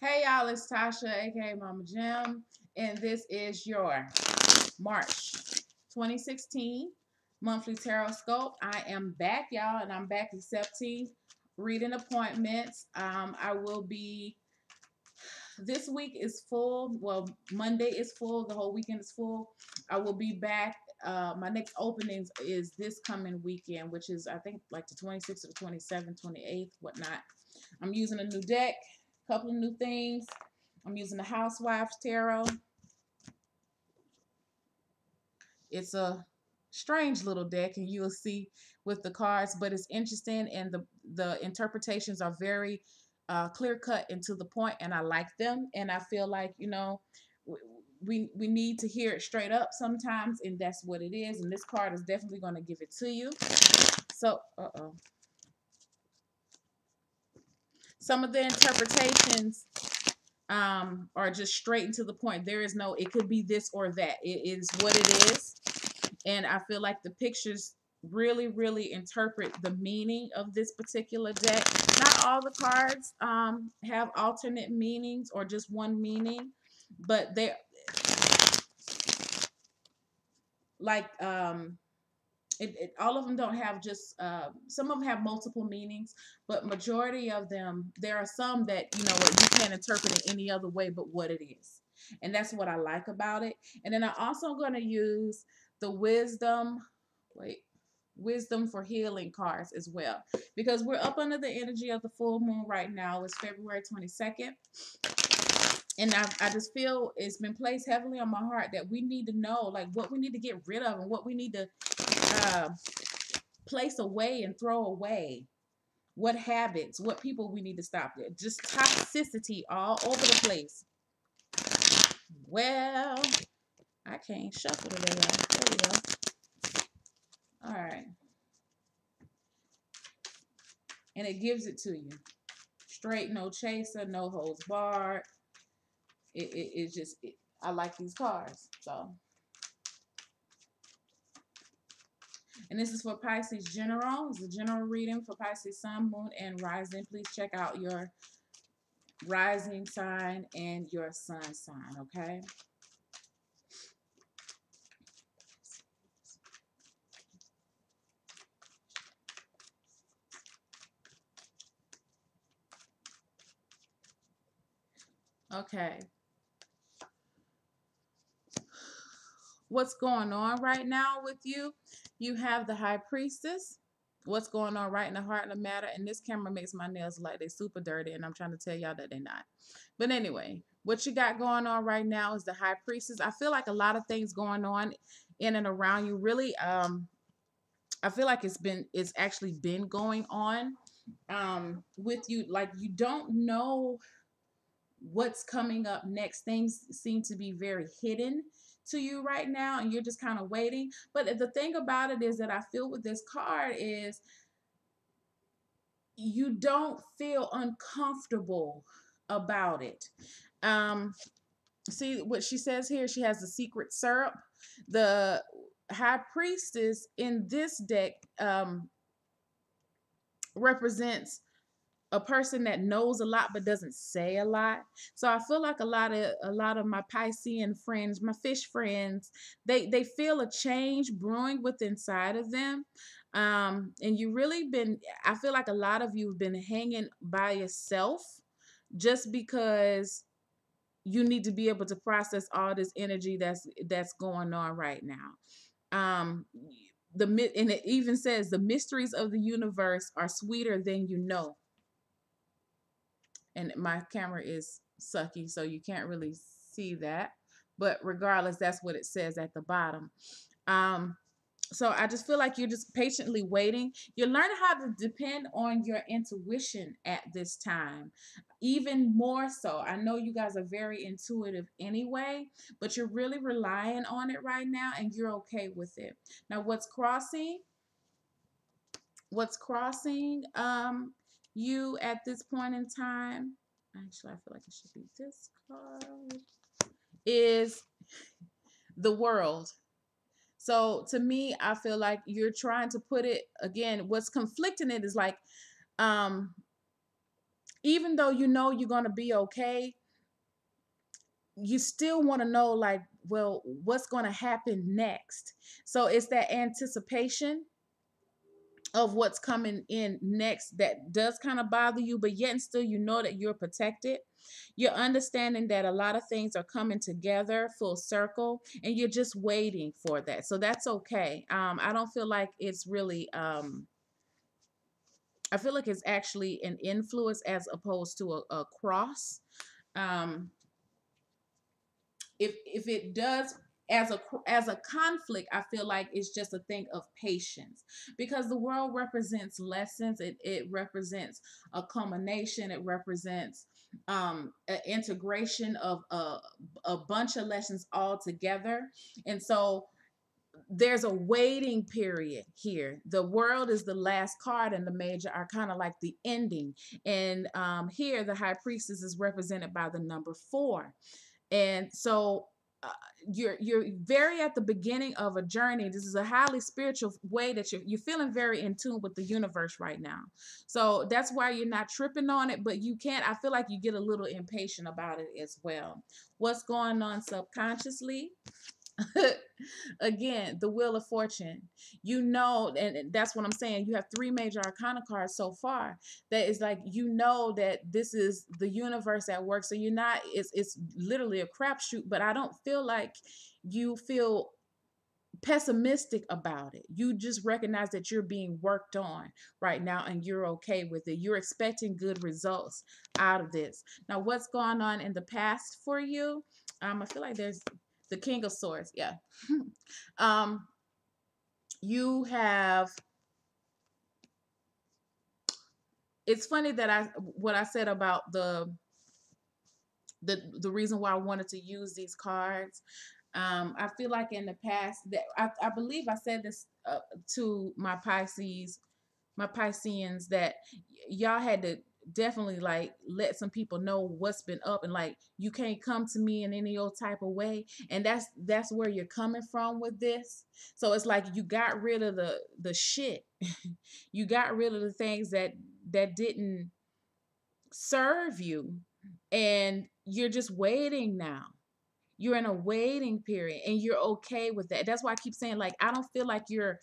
Hey y'all, it's Tasha, aka Mama Jim, and this is your March 2016 monthly Tarotscope. I am back, y'all, and I'm back accepting reading appointments. I will be this week is full. Well, Monday is full. The whole weekend is full. I will be back. My next openings is this coming weekend, which is I think like the 26th or the 27th, 28th, whatnot. I'm using a new deck, a couple of new things. I'm using the Housewives Tarot. It's a strange little deck, and you'll see with the cards, but it's interesting, and the interpretations are very clear cut and to the point, and I like them. And I feel like we need to hear it straight up sometimes, and that's what it is. And this card is definitely going to give it to you. So, some of the interpretations are just straight and to the point. There is no, it could be this or that. It is what it is. And I feel like the pictures really, really interpret the meaning of this particular deck. Not all the cards have alternate meanings or just one meaning, but they like all of them don't have just some of them have multiple meanings, but majority of them, there are some that you can't interpret it any other way but what it is, and that's what I like about it. And then I'm also going to use the wisdom for healing cards as well, because we're up under the energy of the full moon right now. It's February 22nd, and I just feel it's been placed heavily on my heart that we need to know like what we need to get rid of and what we need to uh, place away and throw away, what habits, what people we need to stop there. Just toxicity all over the place. Well, I can't shuffle today, y'all. There we go. All right. And it gives it to you. Straight, no chaser, no holds barred. It's just, I like these cards. So, and this is for Pisces General. It's a general reading for Pisces Sun, Moon, and Rising. Please check out your rising sign and your sun sign, okay? Okay. What's going on right now with you? You have the High Priestess. What's going on right in the heart of the matter? And this camera makes my nails like they super dirty, and I'm trying to tell y'all that they're not. But anyway, what you got going on right now is the High Priestess. I feel like a lot of things going on in and around you. Really, I feel like it's actually been going on with you. Like you don't know what's coming up next. Things seem to be very hidden to you right now, and you're just kind of waiting. But the thing about it is that I feel with this card is you don't feel uncomfortable about it. See what she says here? She has the secret syrup. The High Priestess in this deck represents a person that knows a lot but doesn't say a lot. So I feel like a lot of my Piscean friends, my fish friends, they feel a change brewing within inside of them. And you really been, I feel like a lot of you have been hanging by yourself just because you need to be able to process all this energy that's going on right now. And it even says the mysteries of the universe are sweeter than you know. And my camera is sucky, so you can't really see that. But regardless, that's what it says at the bottom. Um, so I just feel like you're just patiently waiting. You're learning how to depend on your intuition at this time, even more so. I know you guys are very intuitive anyway, but you're really relying on it right now, and you're okay with it. Now, what's crossing you at this point in time? Actually, I feel like it should be this card. Is the world. So to me, I feel like you're trying to put it again. What's conflicting it is like, um, even though you know you're going to be okay, you still want to know, like, well, what's going to happen next. So it's that anticipation of what's coming in next that does kind of bother you, but yet and still you know that you're protected. You're understanding that a lot of things are coming together full circle, and you're just waiting for that. So that's okay. I don't feel like it's really I feel like it's actually an influence as opposed to a cross. Um, if it does as a conflict, I feel like it's just a thing of patience, because the world represents lessons. It represents a culmination. It represents an integration of a bunch of lessons all together. And so there's a waiting period here. The world is the last card, and the major are kind of like the ending. And here the high priestess is represented by the number 4. And so uh, you're very at the beginning of a journey. This is a highly spiritual way that you're feeling very in tune with the universe right now. So that's why you're not tripping on it, but you can't. I feel like you get a little impatient about it as well. What's going on subconsciously? Again, the Wheel of Fortune. You know, and that's what I'm saying. You have 3 major arcana cards so far. That is like, you know that this is the universe at work. So you're not, it's literally a crapshoot, but I don't feel like you feel pessimistic about it. You just recognize that you're being worked on right now, and you're okay with it. You're expecting good results out of this. Now, what's going on in the past for you? I feel like there's the King of Swords. Yeah. um, you have, it's funny that what I said about the reason why I wanted to use these cards. I feel like in the past that I believe I said this to my Pisces, my Pisceans, that y'all had to definitely like let some people know what's been up, and like, you can't come to me in any old type of way. And that's where you're coming from with this. So it's like you got rid of the shit. You got rid of the things that didn't serve you, and you're just waiting now. You're in a waiting period, and you're okay with that. That's why I keep saying, like, I don't feel like you're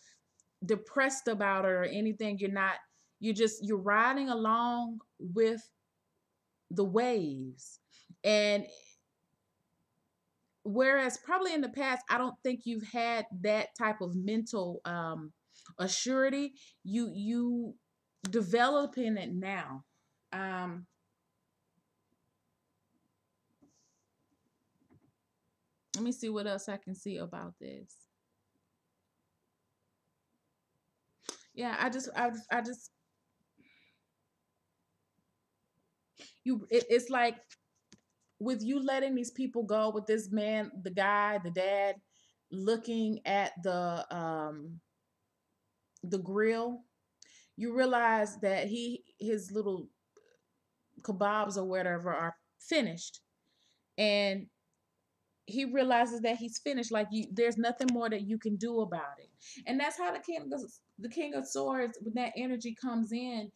depressed about it or anything. You're not. You're riding along with the waves. And whereas probably in the past, I don't think you've had that type of mental assurity. You developing it now. um Let me see what else I can see about this. Yeah, I just it's like, with you letting these people go, with this man, the guy, the dad, looking at the grill, you realize that his little kebabs or whatever are finished, and he realizes that he's finished. Like, there's nothing more that you can do about it. And that's how the King of Swords, when that energy comes in,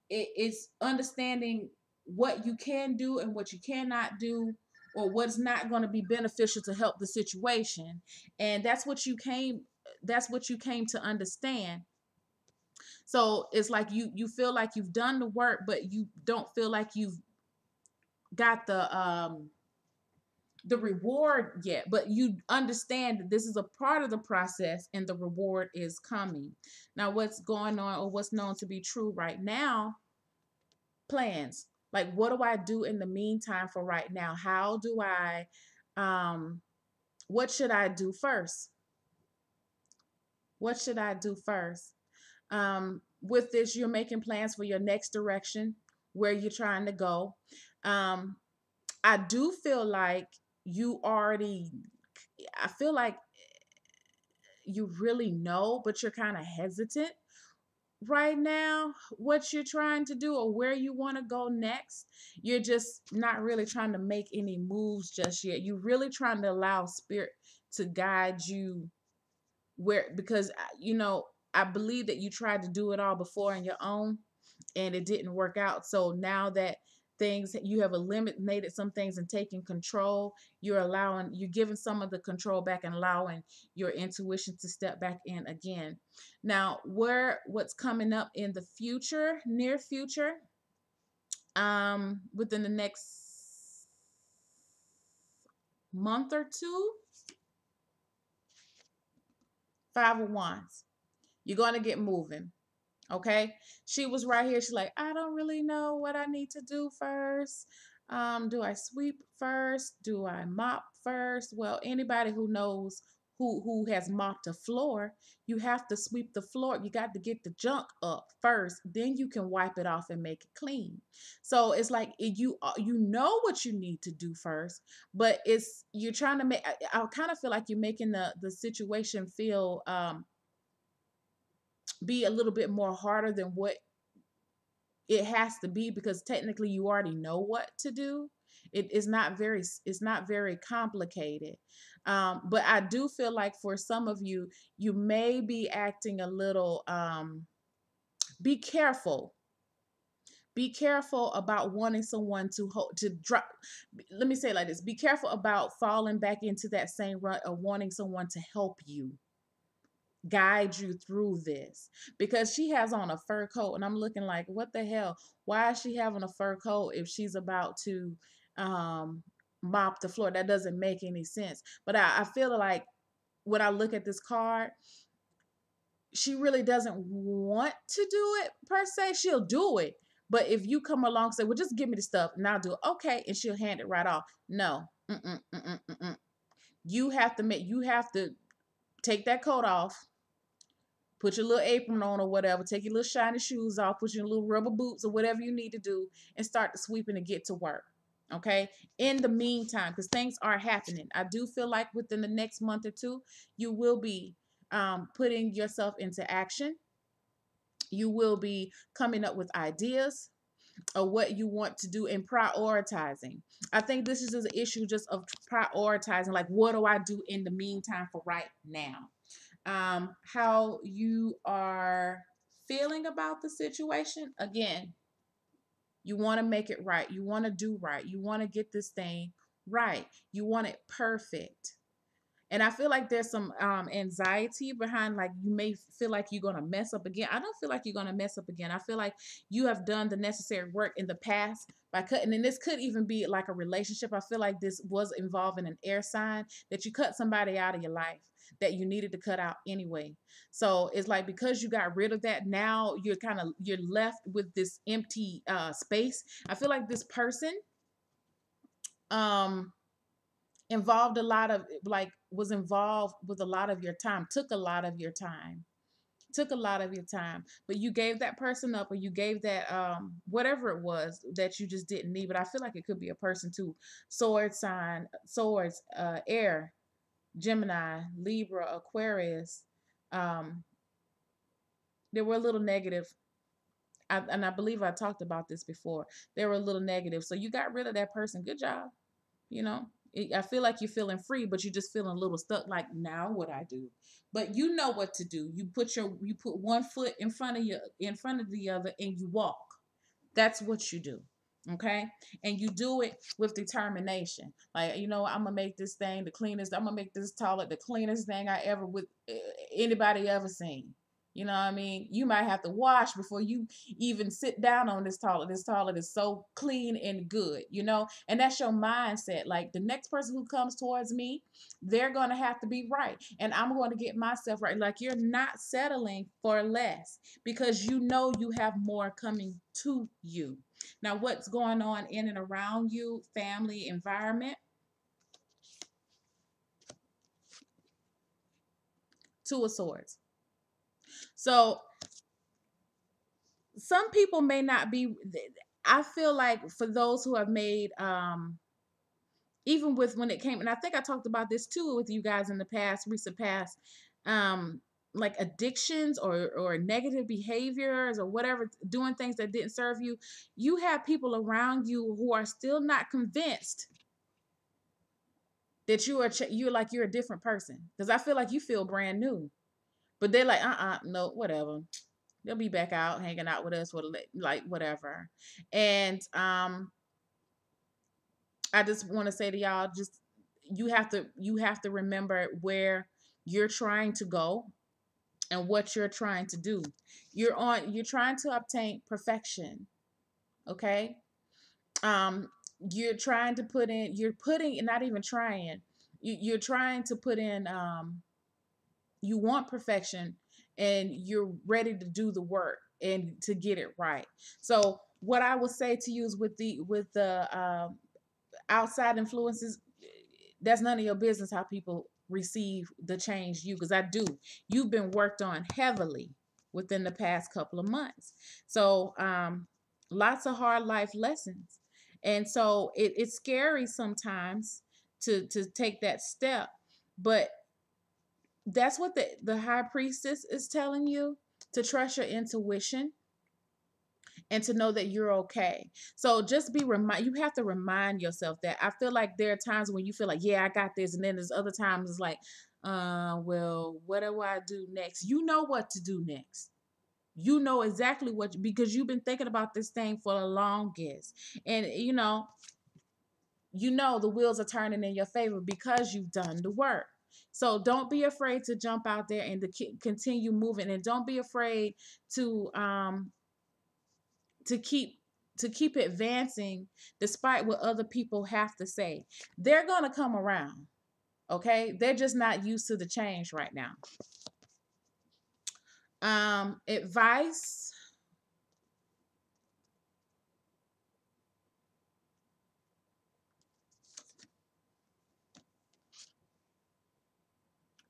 it's understanding what you can do and what you cannot do, or what's not going to be beneficial to help the situation. And that's what you came to understand. So it's like you feel like you've done the work, but you don't feel like you've got the reward yet, but you understand that this is a part of the process, and the reward is coming. Now, what's going on, or what's known to be true right now? Plans. Like, what do I do in the meantime for right now? How do I what should I do first? What should I do first? With this, you're making plans for your next direction, where you're trying to go. um I do feel like you already, I feel like you really know, but you're kind of hesitant right now what you're trying to do or where you want to go next. You're just not really trying to make any moves just yet. You're really trying to allow spirit to guide you where, because I believe that you tried to do it all before on your own, and it didn't work out. So now that things, you have eliminated some things and taken control. You're giving some of the control back and allowing your intuition to step back in again. Now, what's coming up in the future, near future, within the next month or two, Five of Wands. You're going to get moving. Okay. She was right here. She's like, I don't really know what I need to do first. Do I sweep first? Do I mop first? Well, anybody who knows who has mopped a floor, you have to sweep the floor. You got to get the junk up first. Then you can wipe it off and make it clean. So it's like you know what you need to do first, but you're trying to make. I kind of feel like you're making the situation feel be a little bit more harder than what it has to be, because technically you already know what to do. It's not very complicated. But I do feel like for some of you, you may be acting a little be careful. Be careful about wanting someone to drop. Let me say it like this: be careful about falling back into that same rut of wanting someone to help you, guide you through this, because she has on a fur coat and I'm looking like, what the hell, why is she having a fur coat if she's about to um mop the floor? That doesn't make any sense. But I feel like when I look at this card, she really doesn't want to do it per se. She'll do it, but if you come along and say, well, just give me the stuff and I'll do it, okay, and she'll hand it right off. No. You have to take that coat off, put your little apron on or whatever, take your little shiny shoes off, put your little rubber boots or whatever you need to do, and start the sweeping and get to work. Okay. In the meantime, because things are happening, I do feel like within the next month or two, you will be putting yourself into action. You will be coming up with ideas of what you want to do and prioritizing. I think this is just an issue just of prioritizing, like, what do I do in the meantime for right now? How you are feeling about the situation. Again, you want to make it right. You want to do right. You want to get this thing right. You want it perfect. And I feel like there's some anxiety behind, like, you may feel like you're going to mess up again. I don't feel like you're going to mess up again. I feel like you have done the necessary work in the past by cutting, and this could even be like a relationship. I feel like this was involving an air sign, that you cut somebody out of your life that you needed to cut out anyway. So it's like, because you got rid of that, now you're left with this empty space. I feel like this person um involved a lot of, like, was involved with a lot of your time, took a lot of your time, but you gave that person up, or you gave that whatever it was that you just didn't need. But I feel like it could be a person too. Sword sign, swords, air, Gemini, Libra, Aquarius. um they were a little negative. And I believe I talked about this before. They were a little negative, so you got rid of that person. Good job. you know I feel like you're feeling free, but you're just feeling a little stuck, like, now what I do. But you know what to do. You put one foot in front of the other, and you walk. That's what you do. Okay. And you do it with determination. Like, I'm gonna make this thing the cleanest. I'm gonna make this toilet the cleanest thing I ever with anybody ever seen. You know what I mean? You might have to wash before you even sit down on this toilet. This toilet is so clean and good, and that's your mindset. Like, the next person who comes towards me, they're going to have to be right. And I'm going to get myself right. Like, you're not settling for less, because you have more coming to you. Now, what's going on in and around you, family, environment? Two of Swords. So some people may not be, I feel like for those who have made, even with when it came, and I think I talked about this too with you guys in the recent past, um, like addictions or negative behaviors or whatever, doing things that didn't serve you. You have people around you who are still not convinced that you're a different person, because I feel like you feel brand new, but they're like, no, whatever. They'll be back out hanging out with us, like, whatever. And I just want to say to y'all, just you have to remember where you're trying to go and what you're trying to do. You're trying to obtain perfection, okay? Um you're trying to put in, you're putting, not even trying. You're trying to put in, you want perfection, and you're ready to do the work and to get it right. So what I would say to you is, with the outside influences, that's none of your business how people receive the change you, because I do. You've been worked on heavily within the past couple of months. So lots of hard life lessons. And so it's scary sometimes to take that step. But that's what the high priestess is telling you, to trust your intuition and to know that you're okay. So just you have to remind yourself that. I feel like there are times when you feel like, yeah, I got this, and then there's other times it's like, well, what do I do next? You know what to do next. You know exactly because you've been thinking about this thing for the longest. And the wheels are turning in your favor because you've done the work. So don't be afraid to jump out there and to continue moving, and don't be afraid to um to keep to keep advancing despite what other people have to say. They're going to come around, okay? They're just not used to the change right now. Advice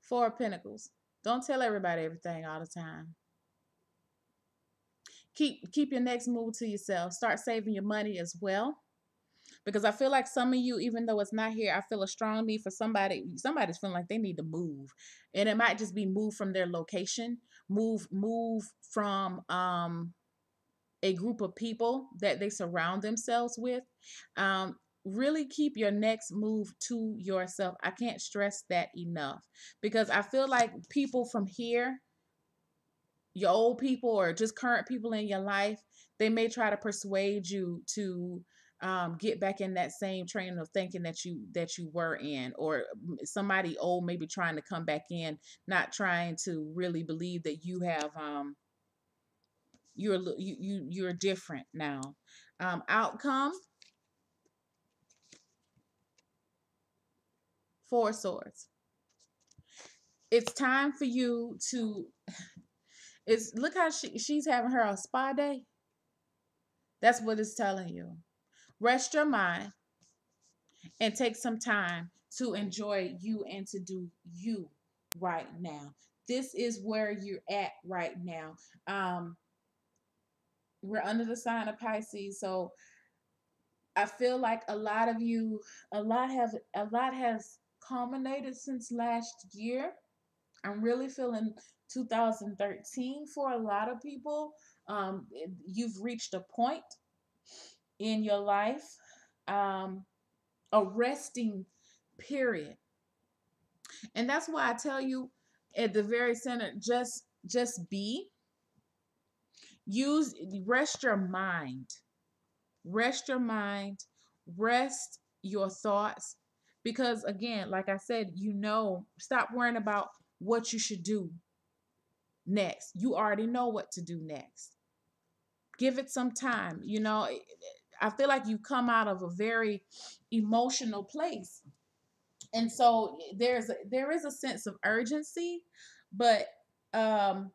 for Pentacles. Don't tell everybody everything all the time. Keep your next move to yourself. Start saving your money as well, because I feel like some of you, even though it's not here, I feel a strong need for somebody's feeling like they need to move. And it might just be move from their location, move from a group of people that they surround themselves with. um really keep your next move to yourself. I can't stress that enough, because I feel like people from here, your old people or just current people in your life, they may try to persuade you to get back in that same train of thinking that you were in, or somebody old maybe trying to come back in, not trying to really believe that you have you're different now. Outcome, Four of Swords. It's time for you to. It's look how she's having her a spa day. That's what it's telling you. Rest your mind and take some time to enjoy you and to do you right now. This is where you're at right now. We're under the sign of Pisces, so I feel like a lot of you, a lot has culminated since last year. I'm really feeling 2013 for a lot of people. You've reached a point in your life, um, a resting period, and that's why I tell you at the very center, just be. Use rest your mind, rest your mind, rest your thoughts, because again, like I said, stop worrying about what you should do next. You already know what to do next. Give it some time. I feel like you come out of a very emotional place. And so there is a sense of urgency, but um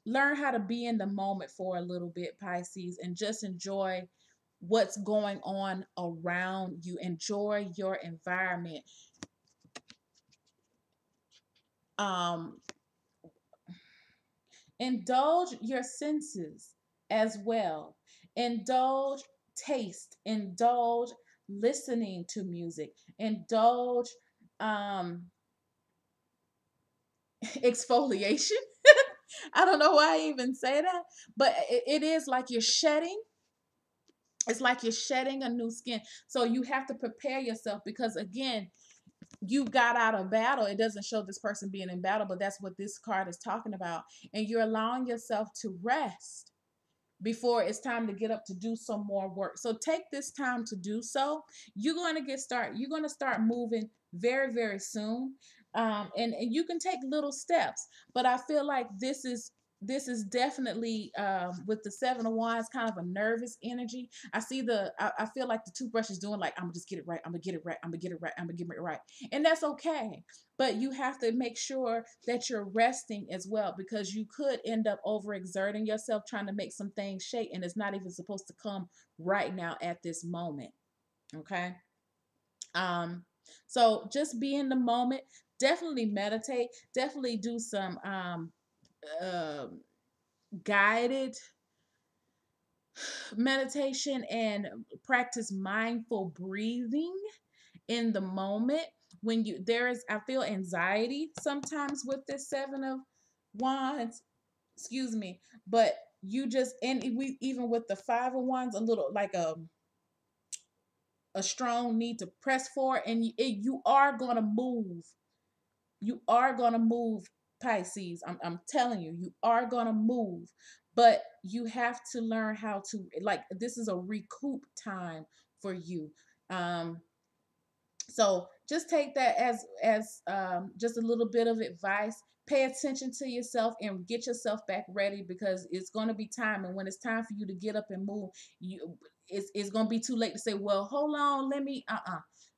learn how to be in the moment for a little bit, Pisces, and just enjoy what's going on around you. Enjoy your environment. Um Indulge your senses as well. Indulge taste, indulge listening to music, indulge um exfoliation. I don't know why I even say that, but it is like you're shedding. It's like you're shedding a new skin. So you have to prepare yourself, because again, you got out of battle. It doesn't show this person being in battle, but that's what this card is talking about. And you're allowing yourself to rest. before it's time to get up to do some more work. So take this time to do so. You're going to start moving very, very soon. And you can take little steps, but I feel like this is definitely with the Seven of Wands, kind of a nervous energy. I feel like the toothbrush is doing like, I'm gonna just get it right, I'm gonna get it right, I'm gonna get it right, I'm gonna get it right. And that's okay. But you have to make sure that you're resting as well, because you could end up overexerting yourself trying to make some things shake, and it's not even supposed to come right now at this moment. Okay. Um, so just be in the moment. Definitely meditate. Definitely do some uh, guided meditation and practice mindful breathing in the moment. When you there is I feel anxiety sometimes with this Seven of Wands, excuse me, but you just, and we even with the Five of Wands, a little like a strong need to press forward, and you are going to move. You are going to move, Pisces. I'm telling you, you are going to move, but you have to learn how to, like, this is a recoup time for you. Um, so just take that as just a little bit of advice. Pay attention to yourself and get yourself back ready, because it's going to be time. And when it's time for you to get up and move, it's going to be too late to say, well, hold on, let me,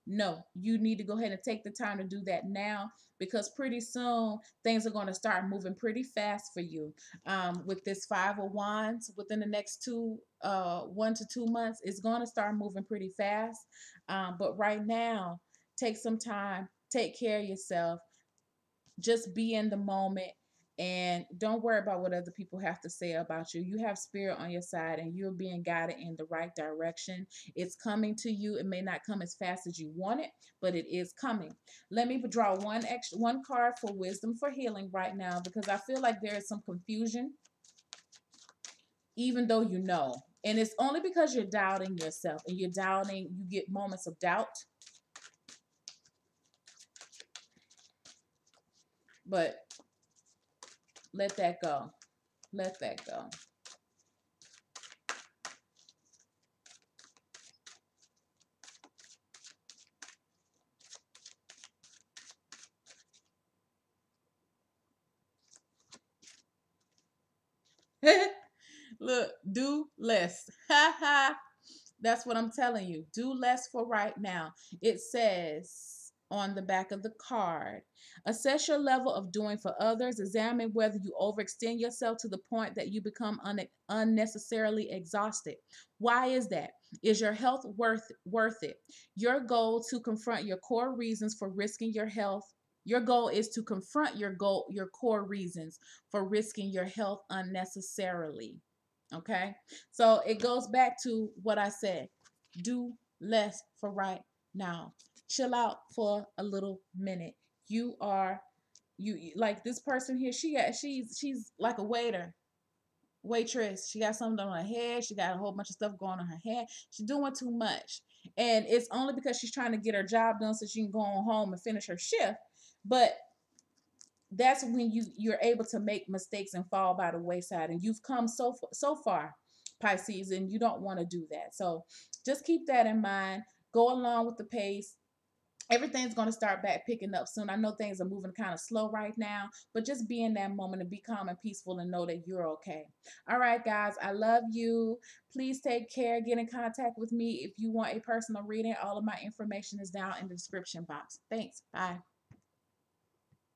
no, you need to go ahead and take the time to do that now, because pretty soon things are going to start moving pretty fast for you. With this Five of Wands, within the next 1 to 2 months, it's going to start moving pretty fast. But right now, take some time, take care of yourself, just be in the moment, and don't worry about what other people have to say about you. You have spirit on your side, and you're being guided in the right direction. It's coming to you. It may not come as fast as you want it, but it is coming. Let me draw one card for wisdom for healing right now, because I feel like there is some confusion, even though you know. And it's only because you're doubting yourself, and you get moments of doubt. But let that go. Let that go. Look, do less. Ha ha. That's what I'm telling you. Do less for right now. It says on the back of the card, assess your level of doing for others. Examine whether you overextend yourself to the point that you become unnecessarily exhausted. Why is that? Is your health worth it? Your goal to confront your core reasons for risking your health. Your goal is to confront your core reasons for risking your health unnecessarily. Okay. So it goes back to what I said. Do less for right now. Chill out for a little minute. Like this person here, she's like a waitress. She got something on her head. She got a whole bunch of stuff going on her head. She's doing too much. And it's only because she's trying to get her job done so she can go on home and finish her shift. But that's when you're able to make mistakes and fall by the wayside, and you've come so far, Pisces, and you don't want to do that. So just keep that in mind. Go along with the pace. Everything's going to start back picking up soon. I know things are moving kind of slow right now, but just be in that moment and be calm and peaceful and know that you're okay. All right, guys, I love you. Please take care. Get in contact with me if you want a personal reading. All of my information is down in the description box. Thanks. Bye.